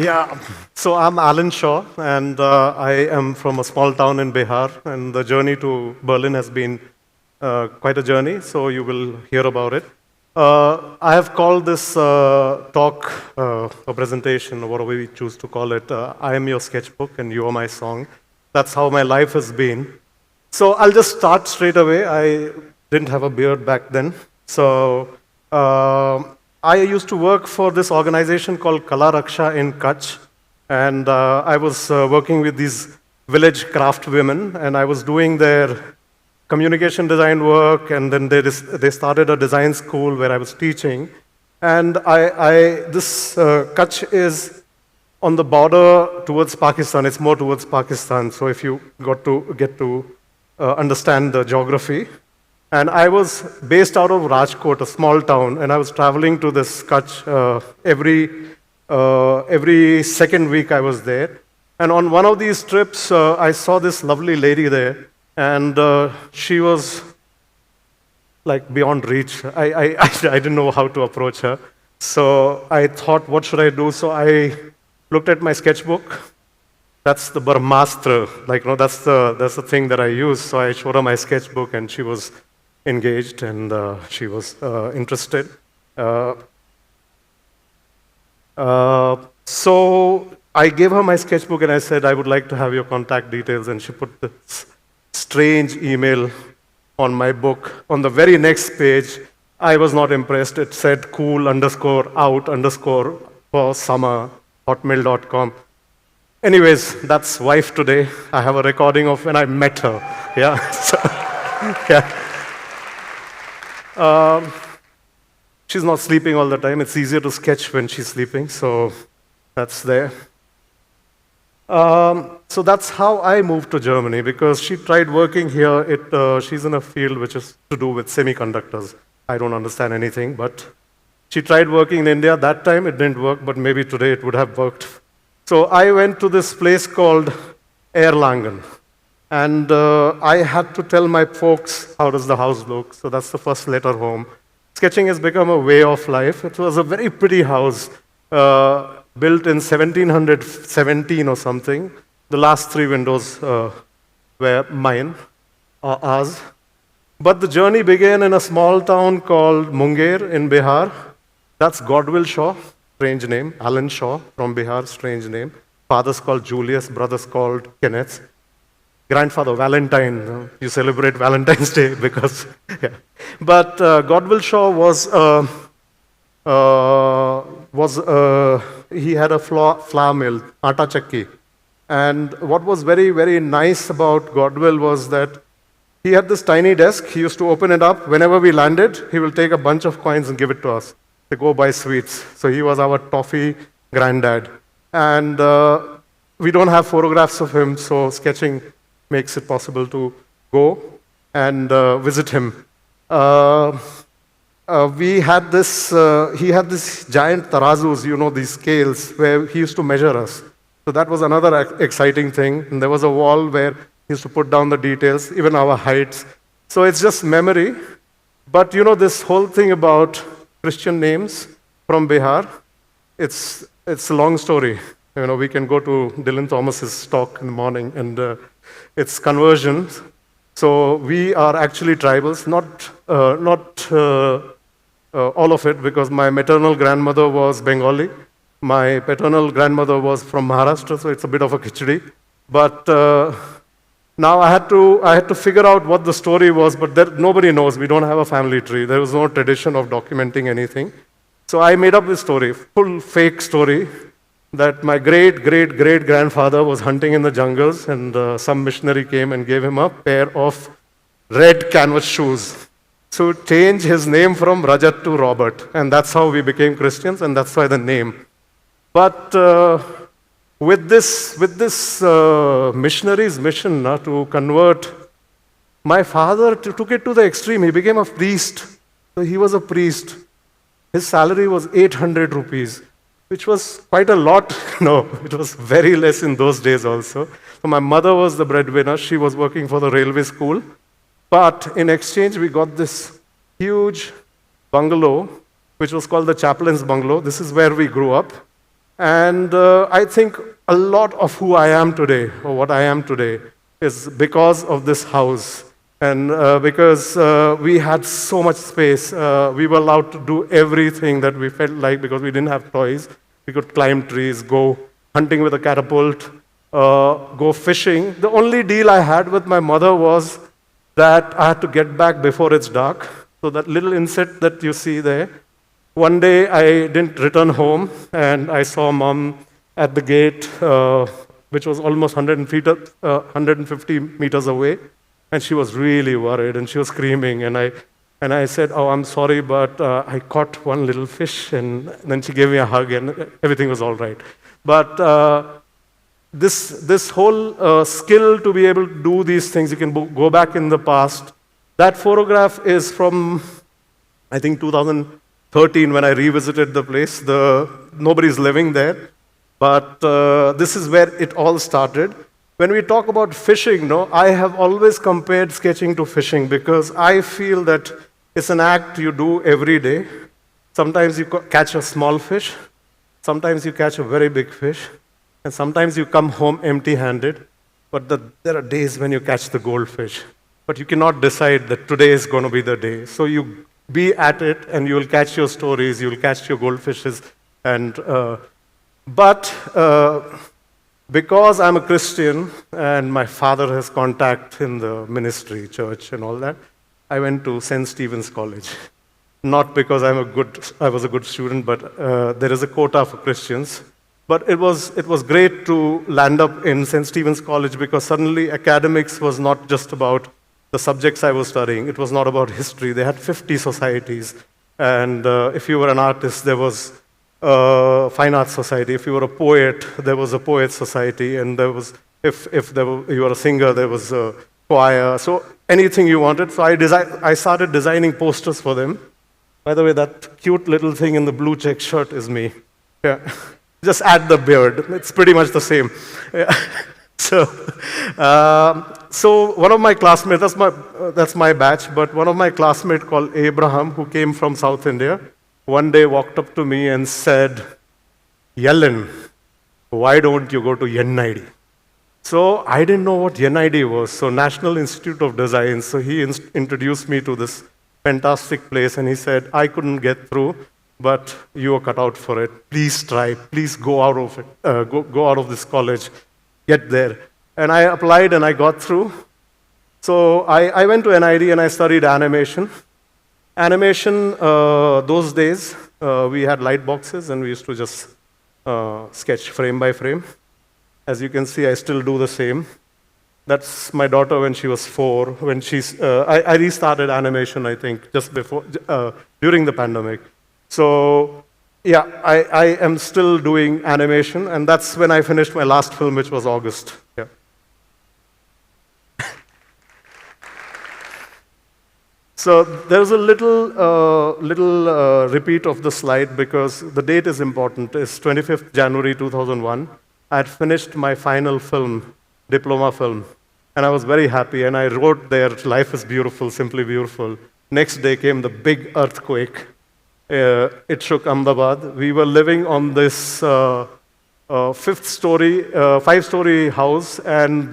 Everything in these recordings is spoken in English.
Yeah, so I'm Alan Shaw, and I am from a small town in Bihar, and the journey to Berlin has been quite a journey, so you will hear about it. I have called this talk, or presentation, or whatever we choose to call it, I Am Your Sketchbook and You Are My Song. That's how my life has been. So I'll just start straight away. I didn't have a beard back then. So I used to work for this organization called Kala Raksha in Kutch. And I was working with these village craft women, and I was doing their communication design work, and then they started a design school where I was teaching. And this Kutch is on the border towards Pakistan. It's more towards Pakistan. So if you get to understand the geography. And I was based out of Rajkot, a small town, and I was traveling to this Kutch every second week I was there. And on one of these trips, I saw this lovely lady there, and she was like beyond reach. I didn't know how to approach her. So I thought, what should I do? So I looked at my sketchbook. That's the Brahmastra, that's the thing that I use. So I showed her my sketchbook, and she was engaged, and she was interested. So I gave her my sketchbook, and I said, I would like to have your contact details, and she put this strange email on my book. On the very next page, I was not impressed. It said cool_out_for summer@hotmail.com. Anyways, that's wife today. I have a recording of when I met her. Yeah. So, yeah. She's not sleeping all the time. It's easier to sketch when she's sleeping, so that's there. So that's how I moved to Germany, because she tried working here. She's in a field which is to do with semiconductors. I don't understand anything, but she tried working in India. That time it didn't work, but maybe today it would have worked. So I went to this place called Erlangen, and I had to tell my folks how does the house look. So that's the first letter home. Sketching has become a way of life. It was a very pretty house, built in 1717 or something. The last three windows were mine, or ours. But the journey began in a small town called Munger in Bihar. That's Godwill Shaw, strange name. Alan Shaw from Bihar, strange name. Father's called Julius, brother's called Kenneth. Grandfather, Valentine. You celebrate Valentine's Day because, yeah. But Godwill Shaw he had a flour mill, atta chakki. And what was very, very nice about Godwill was that he had this tiny desk. He used to open it up. Whenever we landed, he will take a bunch of coins and give it to us to go buy sweets. So he was our toffee granddad. And we don't have photographs of him, so sketching makes it possible to go and visit him. He had this giant tarazus, these scales, where he used to measure us. So that was another exciting thing. And there was a wall where he used to put down the details, even our heights. So it's just memory. But this whole thing about Christian names from Bihar, it's a long story. We can go to Dylan Thomas's talk in the morning, and it's conversion. So we are actually tribals, not all of it, because my maternal grandmother was Bengali. My paternal grandmother was from Maharashtra, so it's a bit of a khichdi. But now I had to figure out what the story was, but nobody knows. We don't have a family tree. There was no tradition of documenting anything. So I made up this story, full fake story, that my great-great-great-grandfather was hunting in the jungles, and some missionary came and gave him a pair of red canvas shoes. So change his name from Rajat to Robert, and that's how we became Christians, and that's why the name. But with this missionary's mission to convert, my father took it to the extreme. He became a priest. So he was a priest. His salary was 800 rupees, which was quite a lot. No, it was very less in those days also. So my mother was the breadwinner. She was working for the railway school. But in exchange, we got this huge bungalow, which was called the Chaplain's Bungalow. This is where we grew up. And I think a lot of who I am today, or what I am today, is because of this house. And because we had so much space, we were allowed to do everything that we felt like because we didn't have toys. We could climb trees, go hunting with a catapult, go fishing. The only deal I had with my mother was that I had to get back before it's dark. So that little inset that you see there, one day I didn't return home and I saw mom at the gate, which was almost 150 meters away, and she was really worried and she was screaming. And I said, "Oh, I'm sorry, but I caught one little fish." And then she gave me a hug and everything was all right. But this whole skill to be able to do these things, you can go back in the past. That photograph is from, I think, 2013 when I revisited the place. Nobody's living there, but this is where it all started. When we talk about fishing, no, I have always compared sketching to fishing because I feel that it's an act you do every day. Sometimes you catch a small fish, sometimes you catch a very big fish, and sometimes you come home empty-handed. But there are days when you catch the goldfish, but you cannot decide that today is going to be the day. So you be at it, and you will catch your stories, you will catch your goldfishes, and because I'm a Christian and my father has contact in the ministry, church, and all that, I went to St. Stephen's College. Not because I was a good student, but there is a quota for Christians. But it was great to land up in St. Stephen's College because suddenly academics was not just about the subjects I was studying. It was not about history. They had 50 societies. And if you were an artist, there was a fine arts society. If you were a poet, there was a poets society. And there was, if you were a singer, there was a choir. So anything you wanted. So I started designing posters for them. By the way, that cute little thing in the blue check shirt is me. Yeah. Just add the beard. It's pretty much the same. Yeah. So one of my classmates, that's my batch, but one of my classmates called Abraham, who came from South India, one day walked up to me and said, "Yellen, why don't you go to NID?" So I didn't know what NID was, so National Institute of Design. So he introduced me to this fantastic place, and he said, "I couldn't get through, but you are cut out for it. Please try. Please go out of it. Go out of this college. Get there." And I applied and I got through. So I went to NID and I studied animation. Animation, those days, we had light boxes and we used to just sketch frame by frame. As you can see, I still do the same. That's my daughter when she was 4. When I restarted animation, I think, just before, during the pandemic. So, yeah, I am still doing animation, and that's when I finished my last film, which was August. Yeah. So there's a little repeat of the slide because the date is important. It's 25th January 2001. I had finished my final film, diploma film, and I was very happy. And I wrote there, "Life is beautiful, simply beautiful." Next day came the big earthquake. It shook Ahmedabad. We were living on this 5-story house, and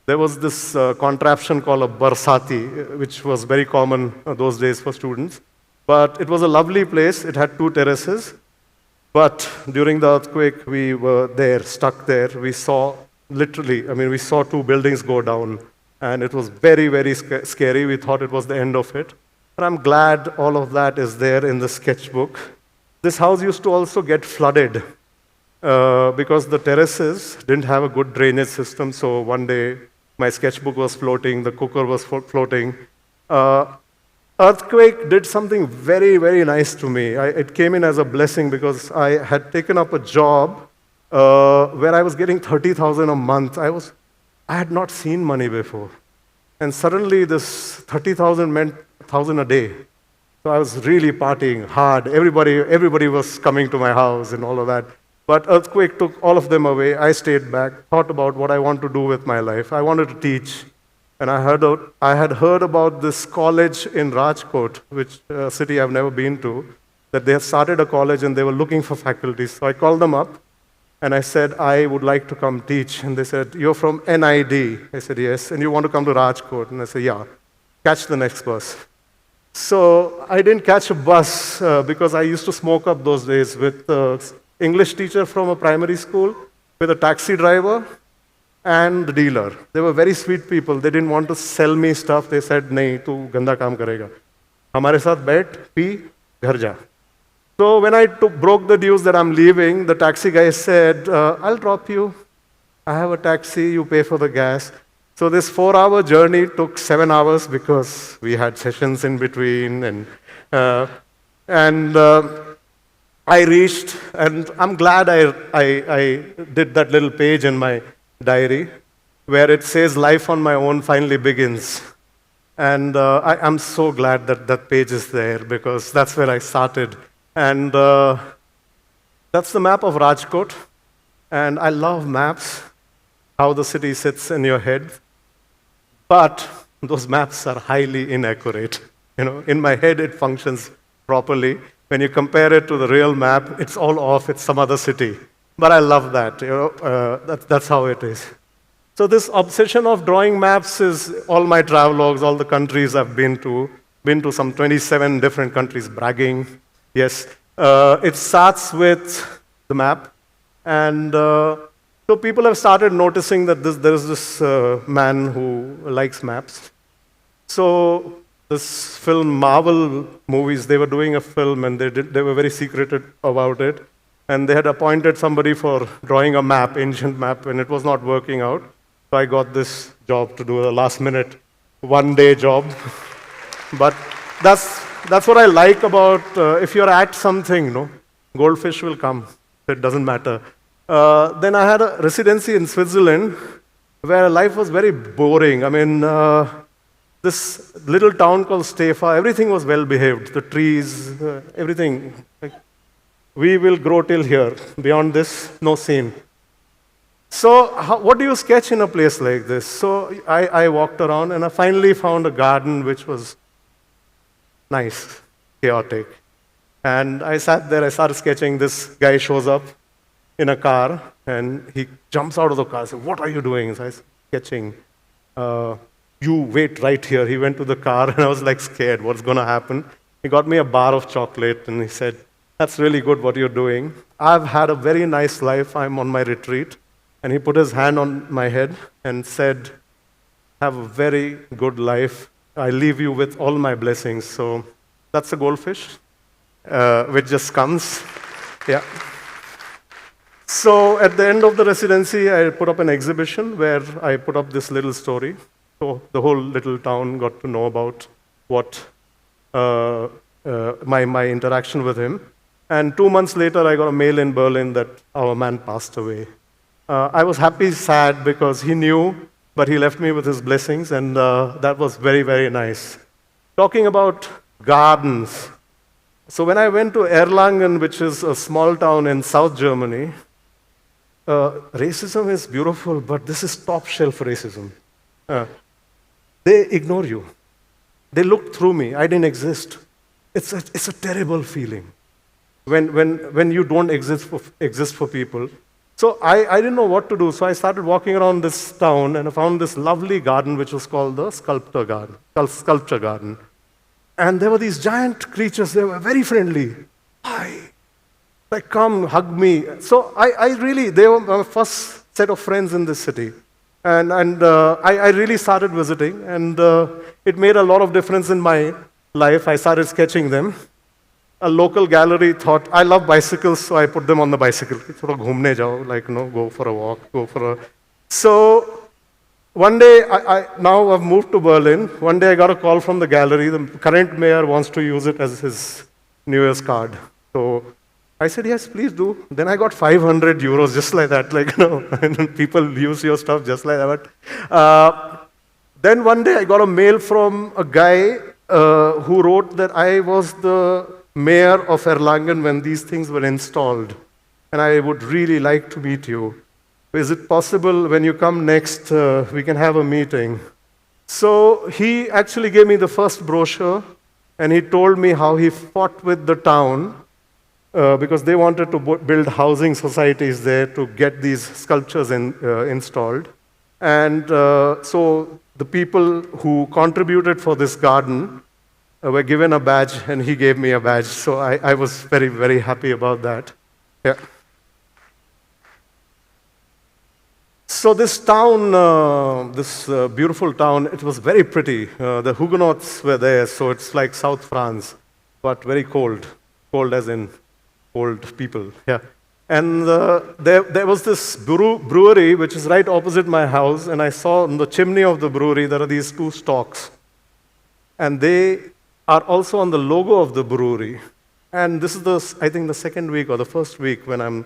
there was this contraption called a barsati, which was very common those days for students. But it was a lovely place. It had 2 terraces. But during the earthquake, we were there, stuck there. We saw we saw 2 buildings go down. And it was very, very scary. We thought it was the end of it. And I'm glad all of that is there in the sketchbook. This house used to also get flooded because the terraces didn't have a good drainage system. So one day, my sketchbook was floating, the cooker was floating. Earthquake did something very, very nice to me. It came in as a blessing because I had taken up a job where I was getting 30,000 a month. I had not seen money before. And suddenly this 30,000 meant 1,000 a day. So I was really partying hard. Everybody was coming to my house and all of that. But earthquake took all of them away. I stayed back, thought about what I want to do with my life. I wanted to teach. And I had heard about this college in Rajkot, which city I've never been to. that they had started a college and they were looking for faculty. So I called them up and I said, I would like to come teach. And they said, you're from NID? I said, yes. And you want to come to Rajkot? And I said, yeah. Catch the next bus. So I didn't catch a bus because I used to smoke up those days with an English teacher from a primary school, with a taxi driver, and the dealer. They were very sweet people. They didn't want to sell me stuff. They said, "नहीं, तू गंदा काम करेगा. हमारे साथ बैठ, P, घर जा." So when I broke the news that I'm leaving, the taxi guy said, "I'll drop you. I have a taxi. You pay for the gas." So this 4-hour journey took 7 hours because we had sessions in between, and I reached, and I'm glad I did that little page in my diary where it says, "Life on my own finally begins." And I'm so glad that that page is there because that's where I started. And that's the map of Rajkot. And I love maps, how the city sits in your head. But those maps are highly inaccurate. You know, in my head, it functions properly. When you compare it to the real map, it's all off. It's some other city. But I love that. You know, that's how it is. So this obsession of drawing maps is all my travelogues, all the countries I've been to. Been to some 27 different countries, bragging. Yes. It starts with the map. And so people have started noticing that there is this man who likes maps. So this film, Marvel movies, they were doing a film and they were very secretive about it. And they had appointed somebody for drawing a map, ancient map, and it was not working out. So I got this job to do a last-minute, one-day job. But that's what I like about if you're at something, no, goldfish will come. It doesn't matter. Then I had a residency in Switzerland where life was very boring. I mean, this little town called Stefa, everything was well-behaved. The trees, everything. Like, we will grow till here. Beyond this, no scene. So what do you sketch in a place like this? So I walked around and I finally found a garden which was nice, chaotic. And I sat there, I started sketching. This guy shows up in a car and he jumps out of the car and says, "What are you doing?" So I was sketching. "You wait right here." He went to the car and I was like scared, what's going to happen? He got me a bar of chocolate and he said, "That's really good what you're doing. I've had a very nice life. I'm on my retreat." And he put his hand on my head and said, "Have a very good life. I leave you with all my blessings." So that's a goldfish, which just comes. Yeah. So at the end of the residency, I put up an exhibition where I put up this little story. So the whole little town got to know about what my interaction with him. And 2 months later, I got a mail in Berlin that our man passed away. I was happy, sad, because he knew, but he left me with his blessings, and that was very, very nice. Talking about gardens. So when I went to Erlangen, which is a small town in South Germany, racism is beautiful, but this is top-shelf racism. They ignore you. They look through me. I didn't exist. It's a terrible feeling when you don't exist for people. So I didn't know what to do, so I started walking around this town, and I found this lovely garden which was called the Sculpture Garden. And there were these giant creatures, they were very friendly. Hi, like, come, hug me. So they were my first set of friends in this city. And I really started visiting, and it made a lot of difference in my life. I started sketching them. A local gallery thought, I love bicycles, so I put them on the bicycle. Thoda ghumne jao, like, go for a walk, So one day, now I've moved to Berlin. One day I got a call from the gallery. The current mayor wants to use it as his New Year's card. So I said, yes, please do. Then I got 500 euros just like that. Like, and people use your stuff just like that. Then one day I got a mail from a guy who wrote that I was the mayor of Erlangen when these things were installed, and I would really like to meet you. Is it possible when you come next, we can have a meeting? So he actually gave me the first brochure, and he told me how he fought with the town because they wanted to build housing societies there to get these sculptures installed. And so the people who contributed for this garden were given a badge, and he gave me a badge. So I was very, very happy about that. Yeah. So this town, this beautiful town, it was very pretty. The Huguenots were there, so it's like South France, but very cold. Cold as in old people. Yeah. And there was this brewery, which is right opposite my house, and I saw on the chimney of the brewery, there are these two stalks. And they are also on the logo of the brewery. And this is, I think, the second week or the first week when I'm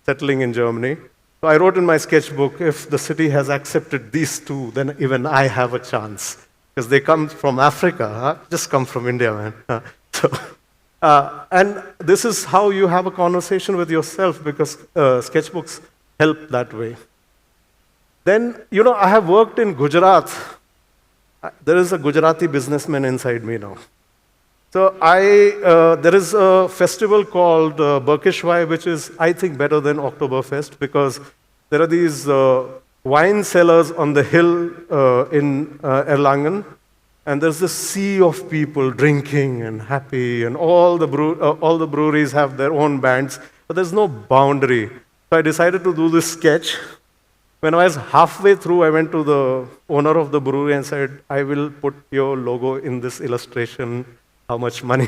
settling in Germany. So I wrote in my sketchbook, if the city has accepted these two, then even I have a chance. Because they come from Africa, huh? Just come from India, man. And this is how you have a conversation with yourself, because sketchbooks help that way. Then, I have worked in Gujarat. There is a Gujarati businessman inside me now. So there is a festival called Berkshire, which is, I think, better than Oktoberfest, because there are these wine cellars on the hill in Erlangen, and there's this sea of people drinking and happy, and all the breweries have their own bands, but there's no boundary. So I decided to do this sketch. When I was halfway through, I went to the owner of the brewery and said, I will put your logo in this illustration. How much money?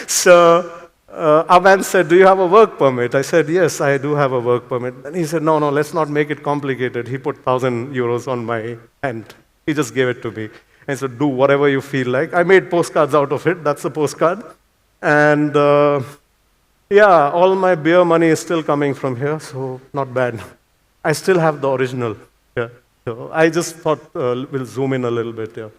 So our man said, do you have a work permit? I said, yes, I do have a work permit. And he said, no, let's not make it complicated. He put 1,000 euros on my hand. He just gave it to me. And said, do whatever you feel like. I made postcards out of it. That's a postcard. And yeah, all my beer money is still coming from here, so not bad. I still have the original. Yeah. So I just thought we'll zoom in a little bit. Yeah.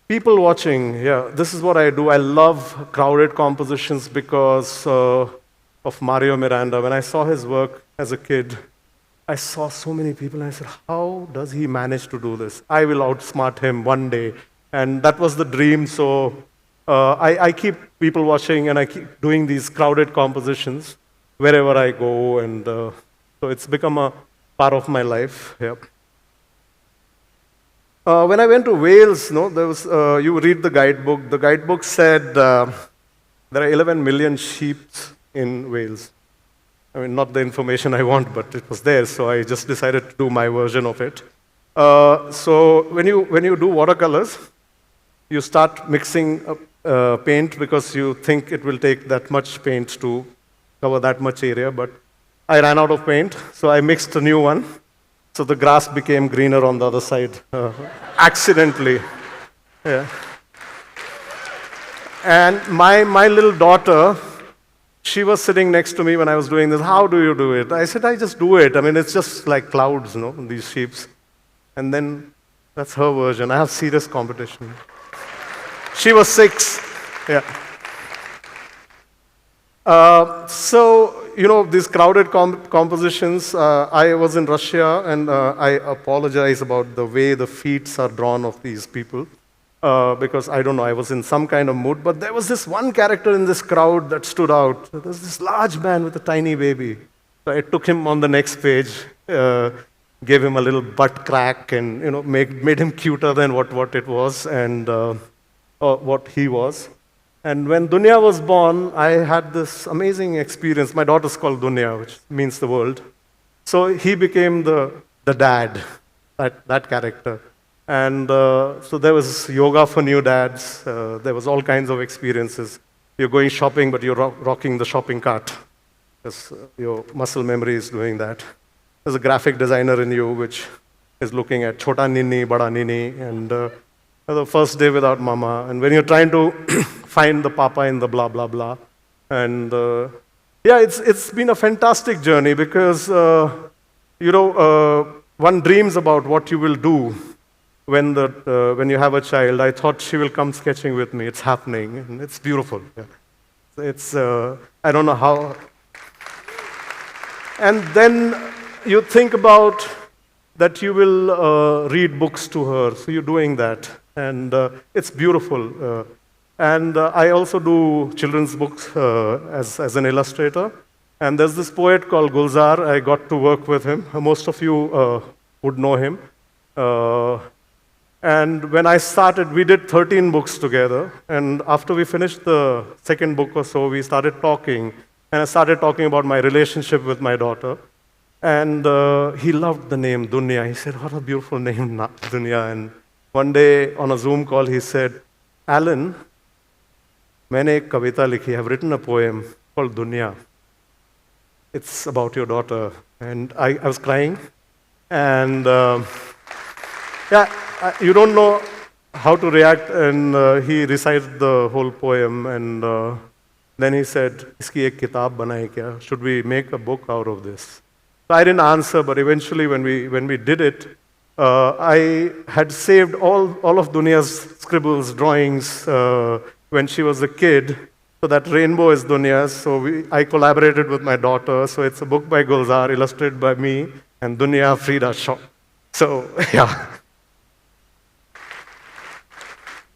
People watching, yeah, this is what I do. I love crowded compositions because of Mario Miranda. When I saw his work as a kid, I saw so many people and I said, how does he manage to do this? I will outsmart him one day. And that was the dream, so I keep people watching and I keep doing these crowded compositions wherever I go, and so it's become a part of my life. Yeah. When I went to Wales, there was, you read the guidebook. The guidebook said there are 11 million sheep in Wales. I mean, not the information I want, but it was there, so I just decided to do my version of it. So when you do watercolors, you start mixing paint because you think it will take that much paint to cover that much area, but I ran out of paint, so I mixed a new one. So the grass became greener on the other side, accidentally. Yeah. And my little daughter, she was sitting next to me when I was doing this. How do you do it? I said, I just do it. I mean, it's just like clouds, these sheeps. And then that's her version. I have serious competition. She was 6. Yeah. So, these crowded compositions, I was in Russia, and I apologize about the way the feet are drawn of these people, because I don't know, I was in some kind of mood, but there was this one character in this crowd that stood out. There was this large man with a tiny baby. So I took him on the next page, gave him a little butt crack, and made him cuter than what it was, and what he was. And when Dunya was born, I had this amazing experience. My daughter's called Dunya, which means the world. So he became the dad, that character. And so there was yoga for new dads. There was all kinds of experiences. You're going shopping, but you're rocking the shopping cart, because your muscle memory is doing that. There's a graphic designer in you, which is looking at Chota Nini, Bada Nini, and the first day without mama. And when you're trying to find the papa in the blah, blah, blah. And yeah, it's been a fantastic journey because, one dreams about what you will do when you have a child. I thought she will come sketching with me. It's happening, and it's beautiful. Yeah. It's, I don't know how. And then you think about that you will read books to her. So you're doing that, and it's beautiful. And I also do children's books as an illustrator. And there's this poet called Gulzar. I got to work with him. Most of you would know him. And when I started, we did 13 books together. And after we finished the second book or so, we started talking. And I started talking about my relationship with my daughter. And he loved the name Dunya. He said, "What a beautiful name, Dunya." And one day on a Zoom call, he said, "Alan, मैंने एक कविता लिखी. I've written a poem called Dunya. It's about your daughter." And I was crying. And you don't know how to react. And he recited the whole poem. And then he said, "Iski ek kitab banaye kya? Should we make a book out of this?" So I didn't answer, but eventually when we did it, I had saved all of Dunya's scribbles, drawings when she was a kid. So that rainbow is Dunya's. So I collaborated with my daughter. So it's a book by Gulzar, illustrated by me, and Dunya Frida Shaw. So, yeah.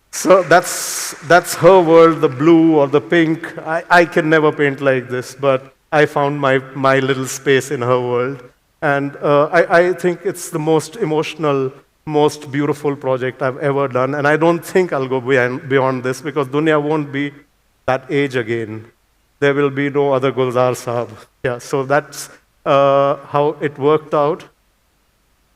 So that's her world, the blue or the pink. I can never paint like this, but I found my little space in her world. And I think it's the most emotional, most beautiful project I've ever done. And I don't think I'll go beyond this, because Dunya won't be that age again. There will be no other Gulzar Saab. Yeah, so that's how it worked out.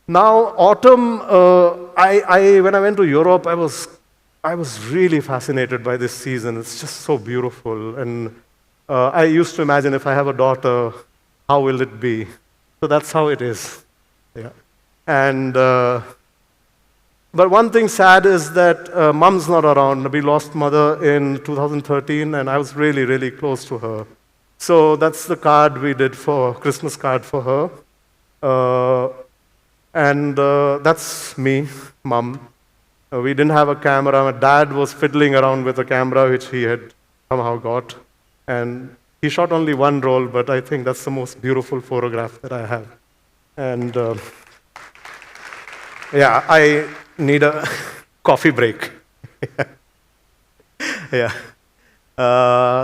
Now, autumn, when I went to Europe, I was really fascinated by this season. It's just so beautiful. And I used to imagine, if I have a daughter, how will it be? So that's how it is. Yeah. And but one thing sad is that mom's not around. We lost mother in 2013, and I was really, really close to her. So that's the card we did for Christmas card for her. And that's me, mom. We didn't have a camera. My dad was fiddling around with a camera, which he had somehow got. And he shot only one roll, but I think that's the most beautiful photograph that I have. And yeah, I need a coffee break. Yeah.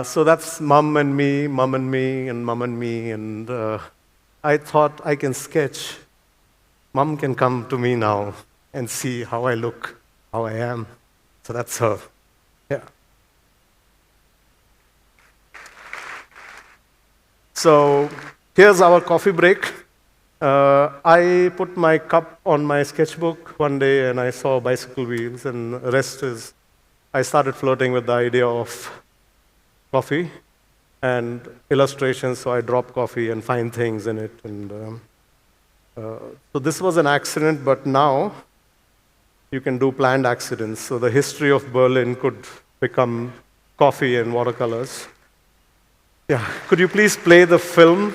So that's mom and me, mom and me, and mom and me. And I thought I can sketch. Mom can come to me now and see how I look, how I am. So that's her. Yeah. So here's our coffee break. I put my cup on my sketchbook one day, and I saw bicycle wheels, and the rest is, I started flirting with the idea of coffee and illustrations, so I drop coffee and find things in it. And so this was an accident, but now you can do planned accidents. So the history of Berlin could become coffee and watercolors. Yeah, could you please play the film?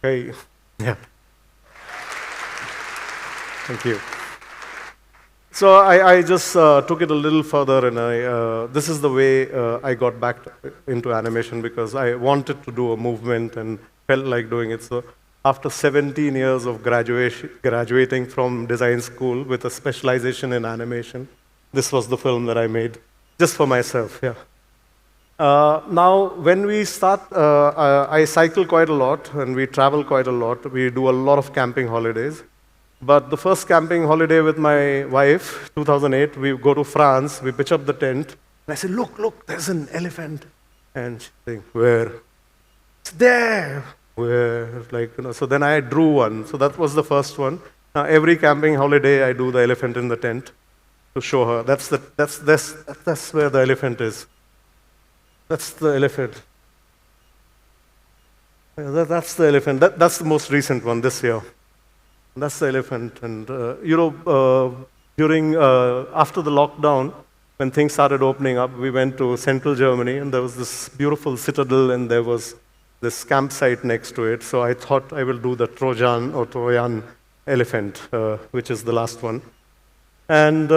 Okay, yeah. Thank you. So I just took it a little further, and this is the way I got back into animation, because I wanted to do a movement and felt like doing it. So after 17 years of graduating from design school with a specialization in animation, this was the film that I made, just for myself, yeah. Now, when we start, I cycle quite a lot and we travel quite a lot. We do a lot of camping holidays. But the first camping holiday with my wife, 2008, we go to France, we pitch up the tent, and I say, look, look, there's an elephant. And she thinks, where? It's there. Where? Like, so then I drew one. So that was the first one. Now, every camping holiday, I do the elephant in the tent to show her. That's where the elephant is. That's the elephant. Yeah, that's the elephant. That's the most recent one this year. That's the elephant. And, after the lockdown, when things started opening up, we went to central Germany, and there was this beautiful citadel, and there was this campsite next to it. So I thought I will do the Trojan elephant, which is the last one. And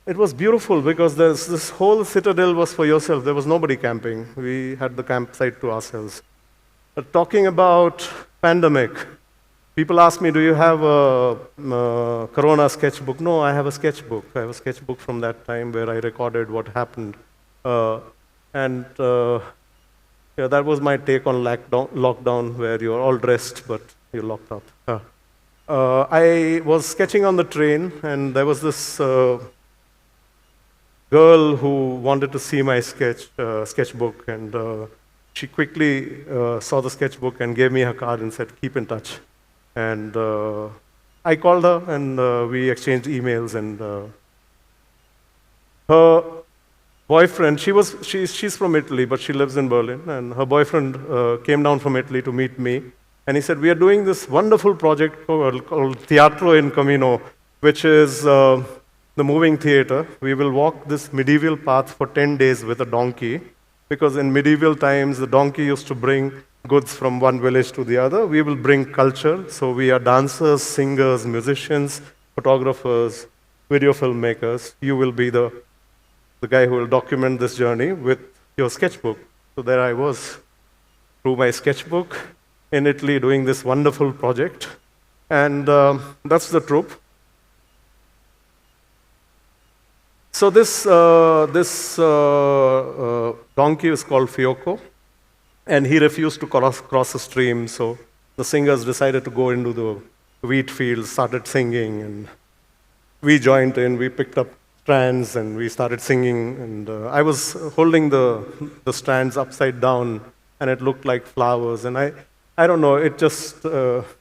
it was beautiful because this whole citadel was for yourself. There was nobody camping. We had the campsite to ourselves. But talking about pandemic, people ask me, do you have a Corona sketchbook? No, I have a sketchbook. I have a sketchbook from that time where I recorded what happened. That was my take on lockdown, where you're all dressed, but you're locked up. I was sketching on the train, and there was this girl who wanted to see my sketchbook, and she quickly saw the sketchbook and gave me her card and said, keep in touch. And I called her, and we exchanged emails, and her boyfriend, she's from Italy, but she lives in Berlin, and her boyfriend came down from Italy to meet me, and he said, we are doing this wonderful project called Teatro in Camino, which is the moving theater. We will walk this medieval path for 10 days with a donkey, because in medieval times, the donkey used to bring goods from one village to the other. We will bring culture, so we are dancers, singers, musicians, photographers, video filmmakers. You will be the guy who will document this journey with your sketchbook. So there I was, through my sketchbook, in Italy doing this wonderful project. And that's the troupe. So this donkey is called Fiocco, and he refused to cross a stream, so the singers decided to go into the wheat fields, started singing, and we joined in, we picked up strands, and we started singing, and I was holding the strands upside down, and it looked like flowers, and I don't know, it just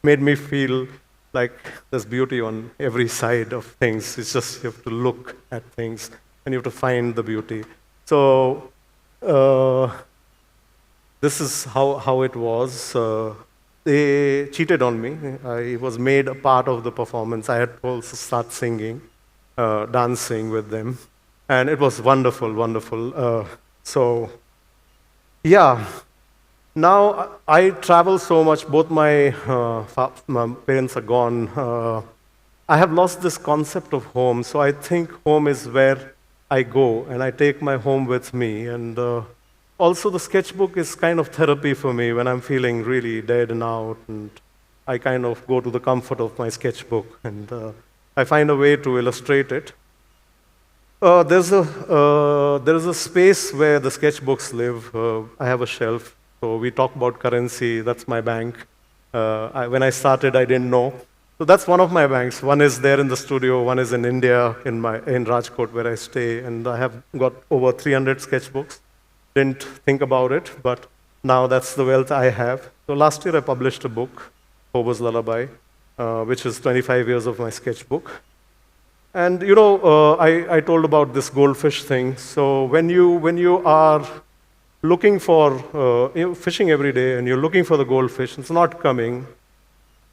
made me feel like there's beauty on every side of things. It's just you have to look at things, and you have to find the beauty. So this is how it was. They cheated on me. I was made a part of the performance. I had to also start singing, dancing with them, and it was wonderful, wonderful. Now I travel so much. Both my parents are gone. I have lost this concept of home, so I think home is where I go, and I take my home with me. And also the sketchbook is kind of therapy for me when I'm feeling really dead and out, and I kind of go to the comfort of my sketchbook, and I find a way to illustrate it. There is a space where the sketchbooks live. I have a shelf. So we talk about currency, that's my bank. When I started, I didn't know. So that's one of my banks. One is there in the studio, one is in India, in Rajkot, where I stay, and I have got over 300 sketchbooks. Didn't think about it, but now that's the wealth I have. So last year I published a book, Hobo's Lullaby, which is 25 years of my sketchbook. And I told about this goldfish thing. So when you are looking for, fishing every day, and you're looking for the goldfish, it's not coming,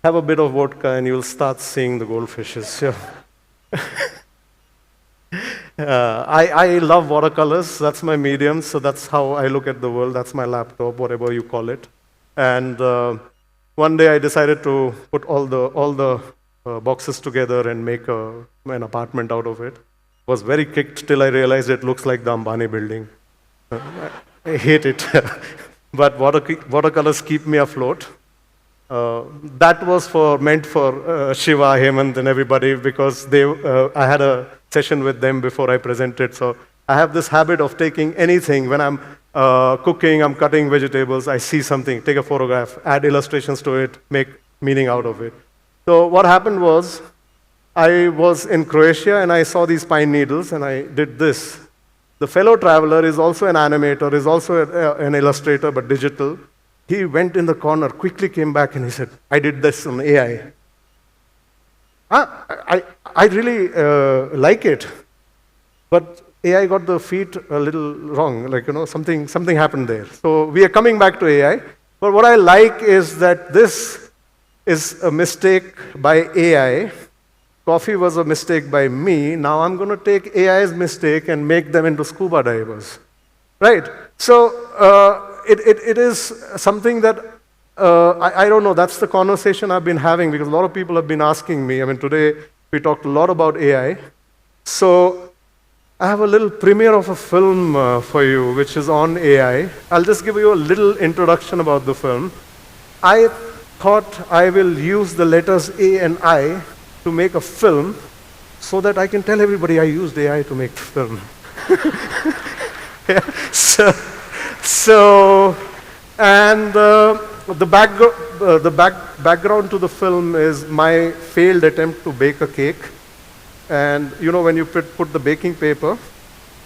have a bit of vodka and you'll start seeing the goldfishes. I love watercolors, that's my medium, so that's how I look at the world, that's my laptop, whatever you call it. And one day I decided to put all the boxes together and make an apartment out of it. Was very kicked till I realized it looks like the Ambani building. I hate it, but watercolors keep me afloat. That was meant for Shiva, Hemant, and everybody, because I had a session with them before I presented, so I have this habit of taking anything when I'm cooking, I'm cutting vegetables, I see something, take a photograph, add illustrations to it, make meaning out of it. So what happened was, I was in Croatia and I saw these pine needles and I did this. The fellow traveler is also an animator, is also an illustrator, but digital. He went in the corner, quickly came back and he said, I did this on AI. I really like it, but AI got the feet a little wrong, like, something happened there. So we are coming back to AI, but what I like is that this is a mistake by AI. Coffee was a mistake by me. Now I'm going to take AI's mistake and make them into scuba divers, right? So it is something that I don't know. That's the conversation I've been having because a lot of people have been asking me. I mean, today we talked a lot about AI. So I have a little premiere of a film for you, which is on AI. I'll just give you a little introduction about the film. I thought I will use the letters A and I to make a film so that I can tell everybody I used AI to make the film. Yeah, and the background to the film is my failed attempt to bake a cake. And when you put the baking paper,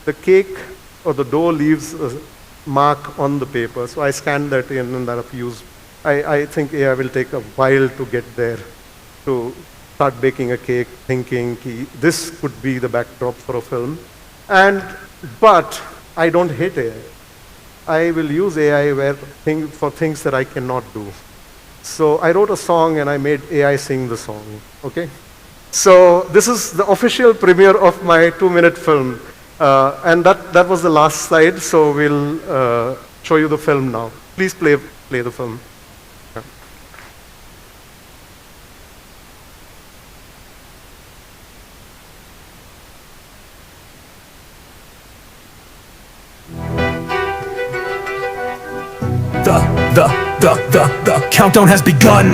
the cake or the dough leaves a mark on the paper. So I scanned that in and that I've used. I think AI will take a while to get there, to start baking a cake, thinking this could be the backdrop for a film. But I don't hate AI. I will use AI for things that I cannot do. So I wrote a song and I made AI sing the song, okay? So this is the official premiere of my 2-minute film. And that was the last slide, so we'll show you the film now. Please play the film. Yeah. The countdown has begun.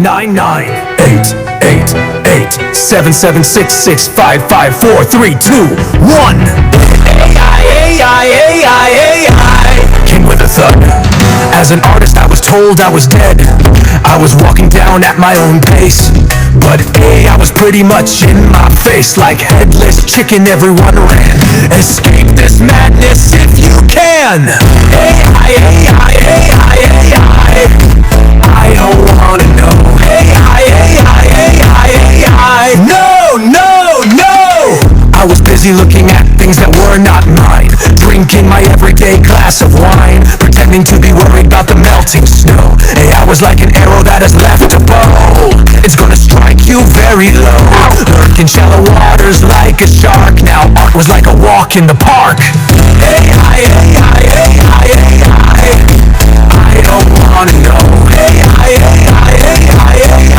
9, 9, 8, 8, 8, 7, 7, 6, 6, 5, 5, 4, 3, 2, 1. AI came with a thud. As an artist I was told I was dead. I was walking down at my own pace, but AI was pretty much in my face. Like headless chicken everyone ran. Escape this madness if you can. AI I don't wanna know. AI No I was busy looking at things that were not mine, drinking my everyday glass of wine, pretending to be worried about the melting snow. AI was like an arrow that has left a bow. It's gonna strike you very low. Lurk in shallow waters like a shark. Now art was like a walk in the park. AI I don't wanna know.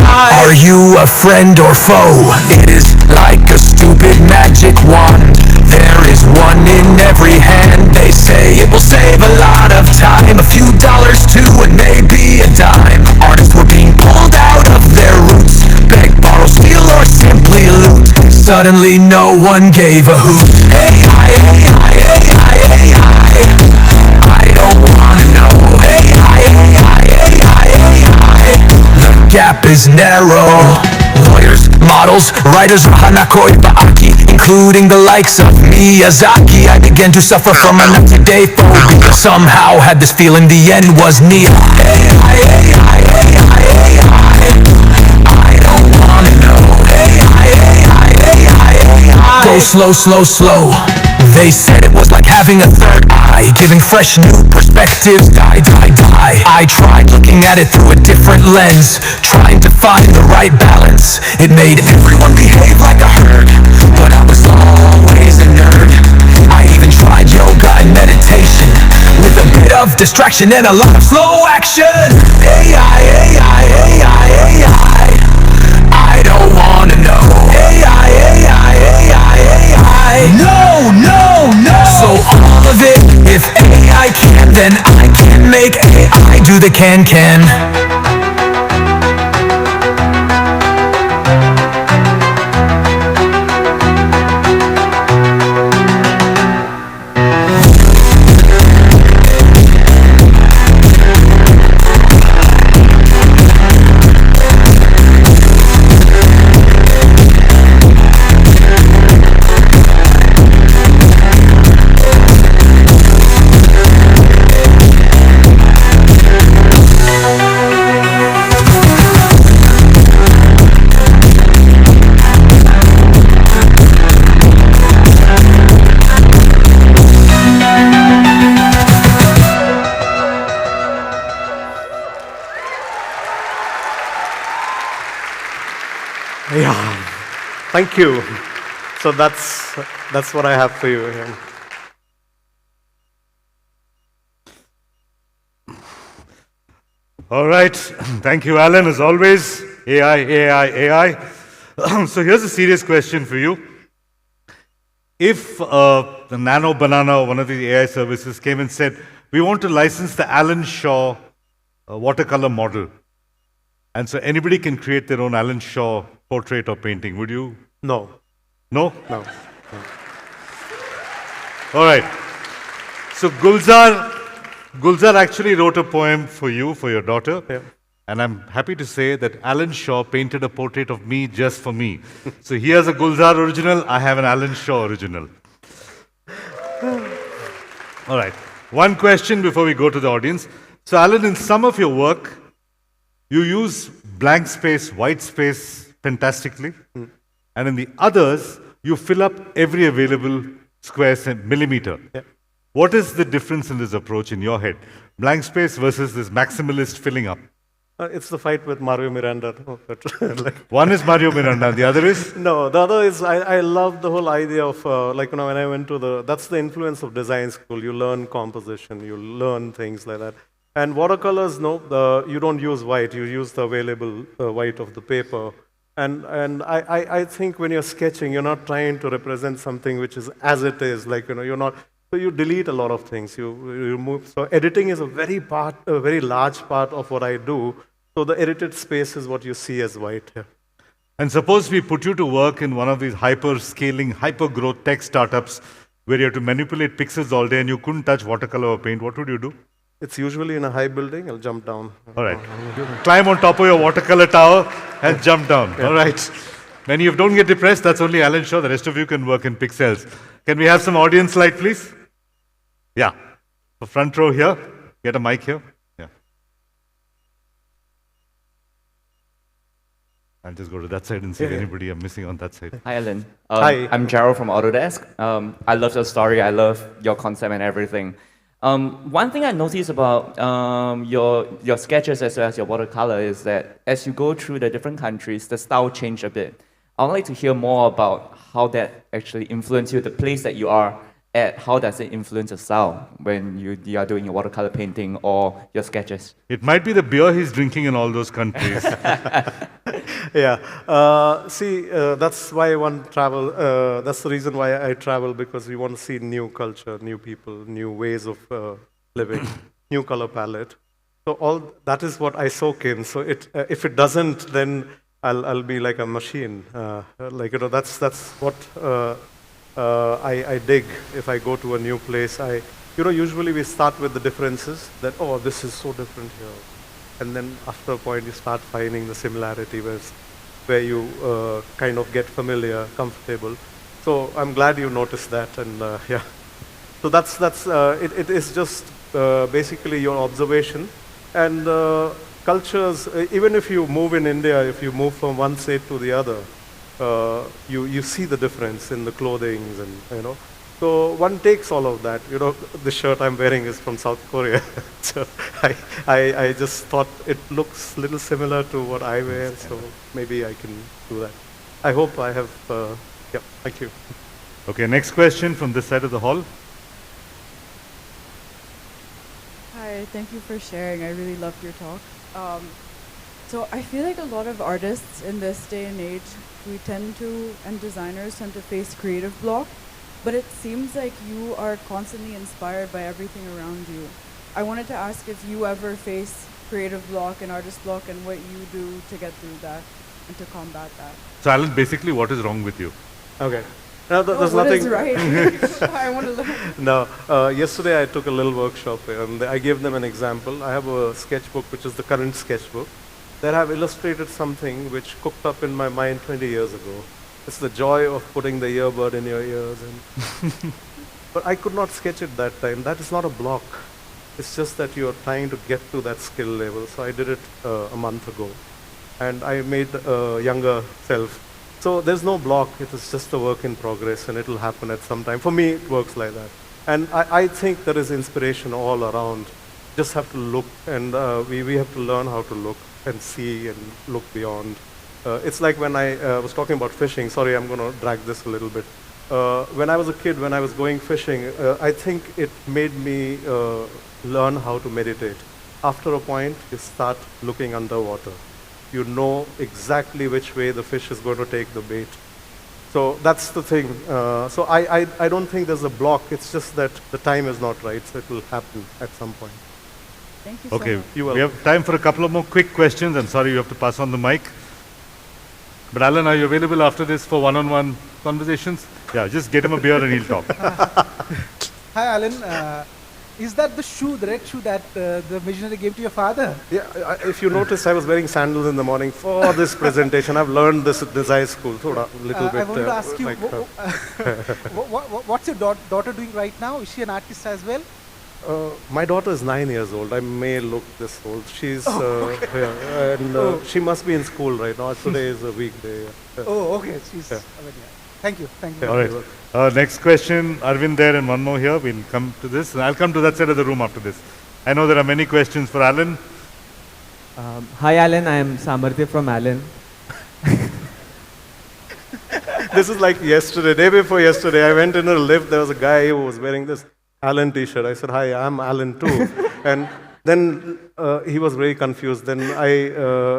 Are you a friend or foe? It is like a stupid magic wand. There is one in every hand. They say it will save a lot of time, a few dollars too, and maybe a dime. Artists were being pulled out of their roots, beg, borrow, steal, or simply loot. Suddenly no one gave a hoot. AI I don't wanna know. The gap is narrow. Lawyers, models, writers, Hanako Ibaaki, including the likes of Miyazaki. I began to suffer from an up-to-date phobia. Somehow had this feeling the end was near. I don't wanna know. Go slow, slow, slow. They said it was like having a third eye, giving fresh new perspectives. Die. I tried looking at it through a different lens, trying to find the right balance. It made everyone behave like a herd, but I was always a nerd. I even tried yoga and meditation, with a bit of distraction and a lot of slow action. AI I don't wanna know. AI No So all of it, if AI can, then I can make AI do the can. Yeah. Thank you. So that's what I have for you. Yeah. All right. Thank you, Alan, as always. AI. So here's a serious question for you. If the Nano Banana or one of the AI services came and said, we want to license the Alan Shaw watercolor model, and so anybody can create their own Alan Shaw portrait or painting, would you? No. No? No. All right. So Gulzar actually wrote a poem for you, for your daughter. Yeah. And I'm happy to say that Alan Shaw painted a portrait of me just for me. So he has a Gulzar original, I have an Alan Shaw original. All right. One question before we go to the audience. So Alan, in some of your work, you use blank space, white space fantastically. And in the others, you fill up every available square millimeter. Yeah. What is the difference in this approach in your head? Blank space versus this maximalist filling up. It's the fight with Mario Miranda. No, One is Mario Miranda, the other is? no, the other is I love the whole idea of when I went to that's the influence of design school. You learn composition, you learn things like that. And watercolors, no, you don't use white. You use the available white of the paper. And I think when you're sketching, you're not trying to represent something which is as it is. You're not. So you delete a lot of things. You remove. So editing is a very large part of what I do. So the edited space is what you see as white here. And suppose we put you to work in one of these hyper-scaling, hyper-growth tech startups where you have to manipulate pixels all day and you couldn't touch watercolor or paint, what would you do? It's usually in a high building. I'll jump down. All right. Climb on top of your watercolor tower and jump down. Yeah. All right. When you don't get depressed, that's only Alan Shaw. The rest of you can work in pixels. Can we have some audience light, please? Yeah. The front row here. Get a mic here. Yeah. I'll just go to that side and see if anybody I'm missing on that side. Hi, Alan. Hi. I'm Gerald from Autodesk. I love your story. I love your concept and everything. One thing I noticed about your sketches as well as your watercolor is that as you go through the different countries, the style changed a bit. I would like to hear more about how that actually influenced you, the place that you are at. How does it influence your style when you are doing your watercolor painting or your sketches? It might be the beer he's drinking in all those countries. Yeah. That's why one travel. That's the reason why I travel, because we want to see new culture, new people, new ways of living, new color palette. So all that is what I soak in. So if it doesn't, then I'll be like a machine. That's what I dig if I go to a new place. Usually we start with the differences. That this is so different here. And then after a point, you start finding the similarity where you kind of get familiar, comfortable. So I'm glad you noticed that, and yeah. So it is just basically your observation. And cultures, even if you move in India, if you move from one state to the other, you see the difference in the clothings and. So one takes all of that. The shirt I'm wearing is from South Korea. So I just thought it looks a little similar to what I wear, so maybe I can do that. I hope I have, thank you. Okay, next question from this side of the hall. Hi, thank you for sharing. I really loved your talk. So I feel like a lot of artists in this day and age, and designers tend to face creative block. But it seems like you are constantly inspired by everything around you. I wanted to ask if you ever face creative block and artist block and what you do to get through that and to combat that. So Alan, basically what is wrong with you? Okay. No, there's what nothing. is right? I want to learn. No, yesterday I took a little workshop and I gave them an example. I have a sketchbook, which is the current sketchbook, that I have illustrated something which cooked up in my mind 20 years ago. It's the joy of putting the earbud in your ears. But I could not sketch it that time. That is not a block. It's just that you're trying to get to that skill level. So I did it a month ago. And I made a younger self. So there's no block. It is just a work in progress, and it will happen at some time. For me, it works like that. And I think there is inspiration all around. Just have to look, and we have to learn how to look and see and look beyond It's like when I was talking about fishing. Sorry, I'm going to drag this a little bit. When I was a kid, when I was going fishing, I think it made me learn how to meditate. After a point, you start looking underwater. You know exactly which way the fish is going to take the bait. So that's the thing. So I don't think there's a block. It's just that the time is not right. So it will happen at some point. Thank you so Okay, much. we have time for a couple of more quick questions. I'm sorry you have to pass on the mic. But Alan, are you available after this for one-on-one conversations? Yeah, just get him a beer and he'll talk. Hi, Alan. Is that the red shoe that the missionary gave to your father? Yeah, if you notice, I was wearing sandals in the morning for this presentation. I've learned this at Desire School, thoda, little bit. I wanted to ask you, like, what's your daughter doing right now? Is she an artist as well? my daughter is 9 years old. I may look this old. She's, yeah, and she must be in school right now. Today is a weekday. Yeah. Oh, okay. She's. Yeah. Thank you. Thank you. All right. Next question, Arvind there and one more here. We'll come to this. And I'll come to that side of the room after this. I know there are many questions for Alan. Hi Alan, I am Samarthya from Alan. This is like yesterday, day before yesterday. I went in a lift. There was a guy who was wearing this Alan T-shirt. I said, "Hi, I'm Alan too." And then he was very confused. Then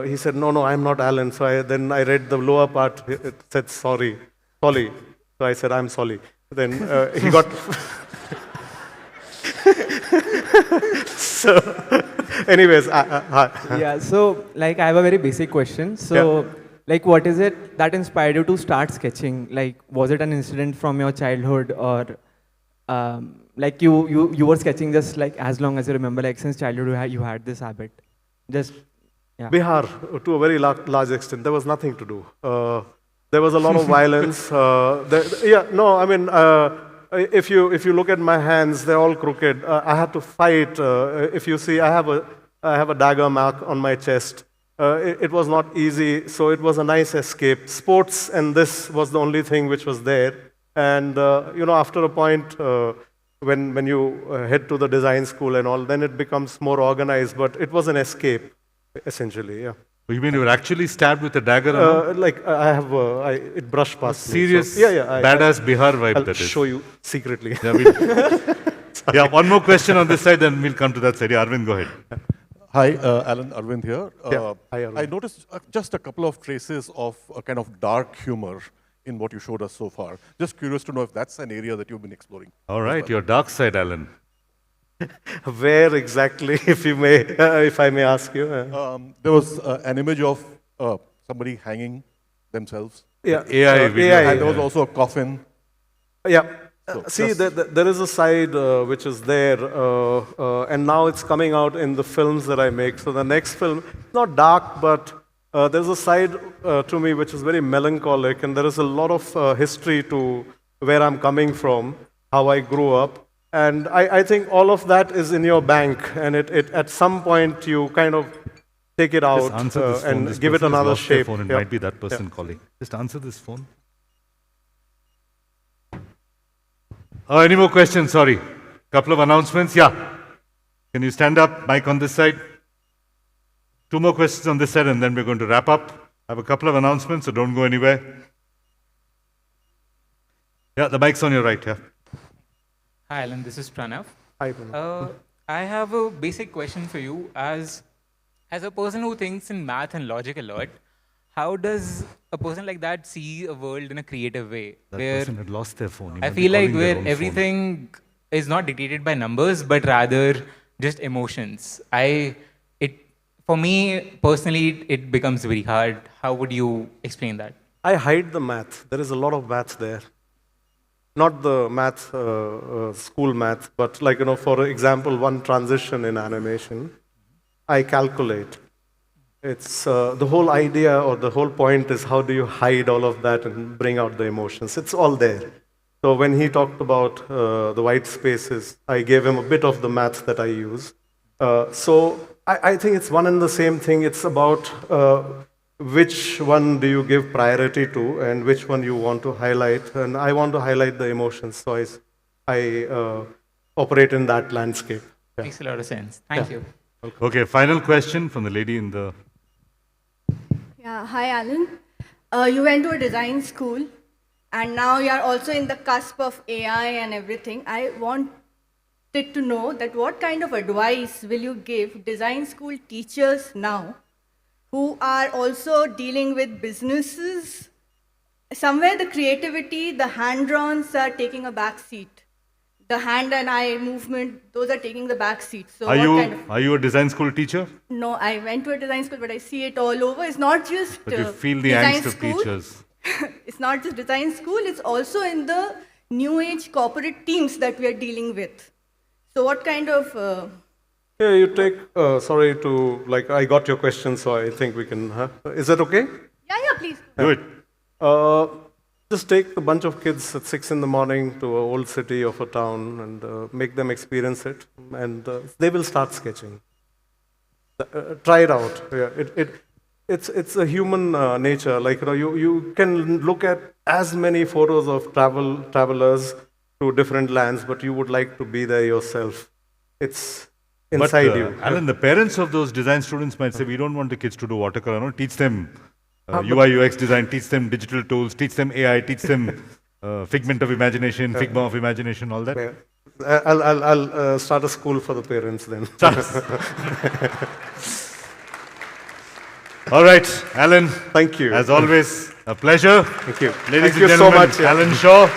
he said, "No, I'm not Alan." So then I read the lower part. It said, "Sorry, Solly." So I said, "I'm Solly." Then he got. So, anyways, Yeah, so like I have a very basic question. So like what is it that inspired you to start sketching? Like was it an incident from your childhood or like you were sketching just like as long as you remember, like since childhood you had this habit? Just yeah. Bihar, to a very large extent, there was nothing to do. There was a lot of violence. I mean, if you look at my hands, they're all crooked. I had to fight. If you see, I have a dagger mark on my chest. It was not easy, so it was a nice escape. Sports and this was the only thing which was there. And after a point, when you head to the design school and all, then it becomes more organized. But it was an escape, essentially. Yeah. You mean you were actually stabbed with a dagger? It brushed past Serious, me. So, badass Bihar vibe I'll that is. show you secretly. Yeah, one more question on this side, then we'll come to that side. Yeah, Arvind, go ahead. Hi, Alan, Arvind here. Hi, Arvind. I noticed just a couple of traces of a kind of dark humor in what you showed us so far. Just curious to know if that's an area that you've been exploring. All right, your dark side, Alan. Where exactly, if I may ask you? There was an image of somebody hanging themselves. Yeah, AI video. AI. And there was also a coffin. Yeah. So See, just- there is a side which is there, and now it's coming out in the films that I make. So the next film, not dark, but there's a side to me which is very melancholic, and there is a lot of history to where I'm coming from, how I grew up. And I think all of that is in your bank, and it at some point you kind of take it Just out answer this phone. and This give it person has another lost their shape. phone. It Yeah. might be that person calling. Just answer this phone. Any more questions? Sorry. Couple of announcements. Yeah. Can you stand up? Mic on this side. Two more questions on this side, and then we're going to wrap up. I have a couple of announcements, so don't go anywhere. Yeah, the mic's on your right. Yeah. Hi, Alan. This is Pranav. Hi, Pranav. I have a basic question for you. As a person who thinks in math and logic a lot, how does a person like that see a world in a creative way? That where person had lost their phone. He I might be feel like calling their where own phone. everything is not dictated by numbers, but rather just emotions. For me personally, it becomes very hard. How would you explain that? I hide the math. There is a lot of math there. Not the math, school math, but like, for example, one transition in animation, I calculate. It's the whole idea or the whole point is how do you hide all of that and bring out the emotions? It's all there. So when he talked about the white spaces, I gave him a bit of the math that I use. So I think it's one and the same thing. It's about which one do you give priority to and which one you want to highlight. And I want to highlight the emotions, so I operate in that landscape. Yeah. Makes a lot of sense. Thank you. Okay, final question from the lady in the Yeah, hi Alan. You went to a design school and now you are also in the cusp of AI and everything. I wanted to know that what kind of advice will you give design school teachers now who are also dealing with businesses? Somewhere the creativity, the hand-drawns are taking a back seat. The hand and eye movement, those are taking the back seat. So Are you a design school teacher? No, I went to a design school, but I see it all over. It's not just But you feel the design angst of school. teachers. It's not just design school, it's also in the new age corporate teams that we are dealing with. So what kind of... Yeah, you take, sorry to, like, I got your question, so I think we can, is that okay? Yeah, please. Do it. Just take a bunch of kids at 6 in the morning to an old city of a town and make them experience it, and they will start sketching. Try it out. Yeah, it's a human nature. Like, you can look at as many photos of travelers to different lands, but you would like to be there yourself. It's inside you. Alan, the parents of those design students might say, we don't want the kids to do watercolor. No? Teach them UI, UX design, teach them digital tools, teach them AI, teach them figment of imagination, Figma of imagination, all that. Yeah. I'll start a school for the parents then. All right, Alan. Thank you. As always, a pleasure. Thank you. Ladies Thank you and so gentlemen, much. Yeah. Alan Shaw.